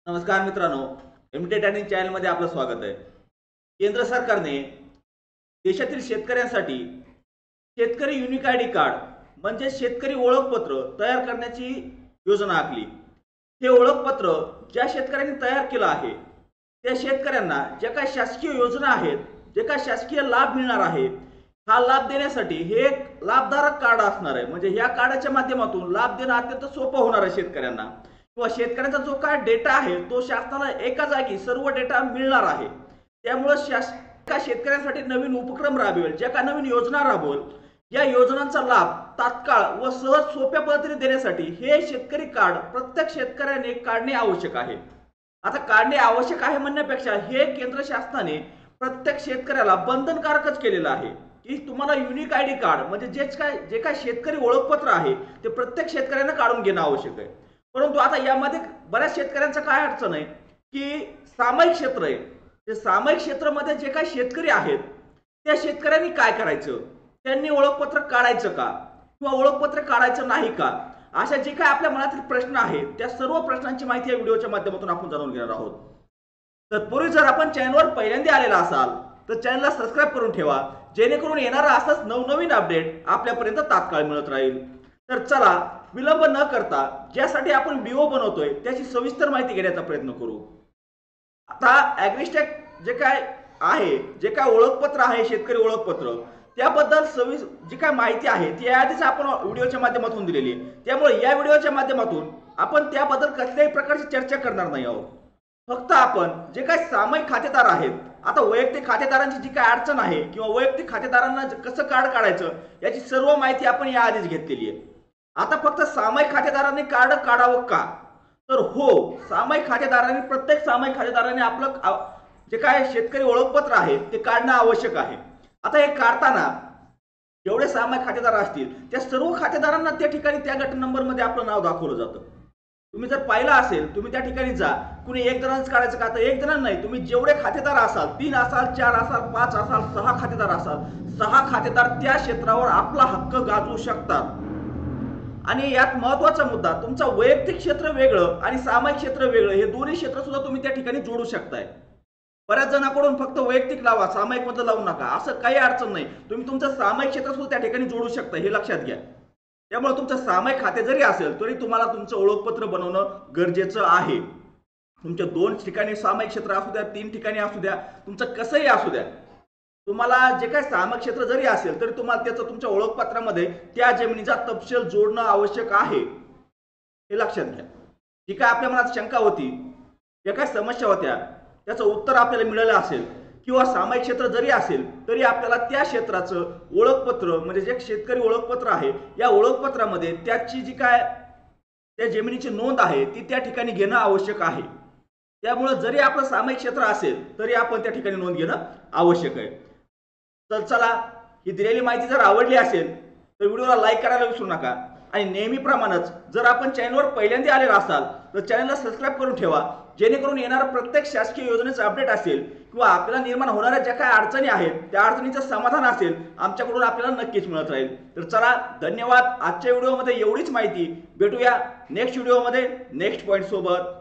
नमस्कार मित्रांनो, MT tanning चॅनलमध्ये आपलं स्वागत आहे. केंद्र सरकारने देशातील शेतकऱ्यांसाठी शेतकरी युनिक आय डी कार्ड म्हणजे शेतकरी ओळखपत्र तयार करण्याची योजना आखली. हे ओळखपत्र ज्या शेतकऱ्यांनी तयार केलं आहे त्या शेतकऱ्यांना ज्या काही शासकीय योजना आहेत, जे काही शासकीय लाभ मिळणार आहे, हा लाभ देण्यासाठी हे एक लाभधारक कार्ड असणार आहे. म्हणजे ह्या कार्डाच्या माध्यमातून लाभ देणं अत्यंत सोपं होणार आहे शेतकऱ्यांना. किंवा शेतकऱ्यांचा जो काय डेटा आहे तो शासनाला एका जागी सर्व डेटा मिळणार आहे. त्यामुळे शेतकऱ्यांसाठी नवीन उपक्रम राबवेल, ज्या का नवीन योजना राबवेल, या योजनांचा लाभ तात्काळ व सहज सोप्या पद्धतीने देण्यासाठी हे शेतकरी कार्ड प्रत्येक शेतकऱ्याने काढणे आवश्यक आहे. आता काढणे आवश्यक आहे म्हणण्यापेक्षा हे केंद्र शासनाने प्रत्येक शेतकऱ्याला बंधनकारकच केलेलं आहे की तुम्हाला युनिक आय डी कार्ड म्हणजे जे काय शेतकरी ओळखपत्र आहे ते प्रत्येक शेतकऱ्याने काढून घेणं आवश्यक आहे. परंतु आता यामध्ये बऱ्याच शेतकऱ्यांचं काय अडचण आहे की सामायिक क्षेत्र आहे. ते सामायिक क्षेत्रामध्ये जे काही शेतकरी आहेत त्या शेतकऱ्यांनी काय करायचं, त्यांनी ओळखपत्र काढायचं का किंवा ओळखपत्र काढायचं नाही का, अशा जे काय आपल्या मनातील प्रश्न आहेत त्या सर्व प्रश्नांची माहिती या व्हिडिओच्या माध्यमातून आपण जाणून घेणार आहोत. तत्पूर्वी जर आपण चॅनलवर पहिल्यांदा आलेला असाल तर चॅनलला सबस्क्राईब करून ठेवा, जेणेकरून येणारा असाच नवनवीन अपडेट आपल्यापर्यंत तात्काळ मिळत राहील. तर चला विलंब न करता ज्यासाठी आपण व्हिडिओ बनवतोय त्याची सविस्तर माहिती घेण्याचा प्रयत्न करू. आता ॲग्रिस्टॅक जे काय आहे, जे काय ओळखपत्र आहे शेतकरी ओळखपत्र, त्याबद्दल जी काय माहिती आहे ती आधीच आपण व्हिडिओच्या माध्यमातून दिलेली आहे. त्यामुळे या व्हिडिओच्या माध्यमातून आपण त्याबद्दल कसल्याही प्रकारची चर्चा करणार नाही आहोत. फक्त आपण जे काही सामायिक खातेदार आहेत, आता वैयक्तिक खातेदारांची जी काय अडचण आहे किंवा वैयक्तिक खातेदारांना कसं कार्ड काढायचं याची सर्व माहिती आपण या आधीच घेतलेली आहे. आता फक्त सामायिक खातेदारांनी कार्ड काढावं का, तर हो, सामायिक खातेदारांनी प्रत्येक सामायिक खातेदाराने आपलं जे काय शेतकरी ओळखपत्र आहे ते काढणं आवश्यक आहे. आता हे काढताना जेवढे सामायिक खातेदार असतील त्या सर्व खातेदारांना त्या ठिकाणी त्या गट नंबरमध्ये आपलं नाव दाखवलं जातं. तुम्ही जर पाहिलं असेल, तुम्ही त्या ठिकाणी जा, कुणी एक जणांच काढायचं का, तर एक जण नाही, तुम्ही जेवढे खातेदार असाल, 3 असाल, 4 असाल, 5 असाल, 6 खातेदार असाल, 6 खातेदार त्या क्षेत्रावर आपला हक्क गाजवू शकतात. आणि यात महत्वाचा मुद्दा, तुमचा वैयक्तिक क्षेत्र वेगळं आणि सामायिक क्षेत्र वेगळं, हे दोन्ही क्षेत्र सुद्धा तुम्ही त्या ठिकाणी जोडू शकताय. बऱ्याच जणांकडून फक्त वैयक्तिक लावा, सामायिक मध्ये लावू नका, असं काही अडचण नाही. तुम्ही तुमचं सामायिक क्षेत्र सुद्धा त्या ठिकाणी जोडू शकता, हे लक्षात घ्या. त्यामुळे तुमचं सामायिक खाते जरी असेल तरी तुम्हाला तुमचं ओळखपत्र बनवणं गरजेचं आहे. तुमच्या 2 ठिकाणी सामायिक क्षेत्र असू द्या, 3 ठिकाणी असू द्या, तुमचं कसंही असू द्या, तुम्हाला जे काही सामायिक क्षेत्र जरी असेल तरी तुम्हाला त्याचं तुमच्या ओळखपत्रामध्ये त्या जमिनीचा तपशील जोडणं आवश्यक आहे, हे लक्षात घ्या. जी काय आपल्या मनात शंका होती, ज्या काय समस्या होत्या, त्याचं उत्तर आपल्याला मिळालं असेल. किंवा सामायिक क्षेत्र जरी असेल तरी आपल्याला त्या क्षेत्राचं ओळखपत्र म्हणजे जे शेतकरी ओळखपत्र आहे या ओळखपत्रामध्ये त्याची जी काय त्या जमिनीची नोंद आहे ती त्या ठिकाणी घेणं आवश्यक आहे. त्यामुळे जरी आपलं सामायिक क्षेत्र असेल तरी आपण त्या ठिकाणी नोंद घेणं आवश्यक आहे. तर चला, ही दिलेली माहिती जर आवडली असेल तर व्हिडिओला लाईक करायला विसरू नका. आणि नेहमीप्रमाणेच जर आपण चॅनलवर पहिल्यांदा आलेला असाल तर चॅनलला सबस्क्राईब करून ठेवा, जेणेकरून येणारा प्रत्येक शासकीय योजनेचं अपडेट असेल किंवा आपल्याला निर्माण होणाऱ्या ज्या काही अडचणी आहेत त्या अडचणीचं समाधान असेल आमच्याकडून आपल्याला नक्कीच मिळत राहील. तर चला, धन्यवाद. आजच्या व्हिडिओमध्ये एवढीच माहिती. भेटूया नेक्स्ट व्हिडिओमध्ये नेक्स्ट पॉईंट सोबत.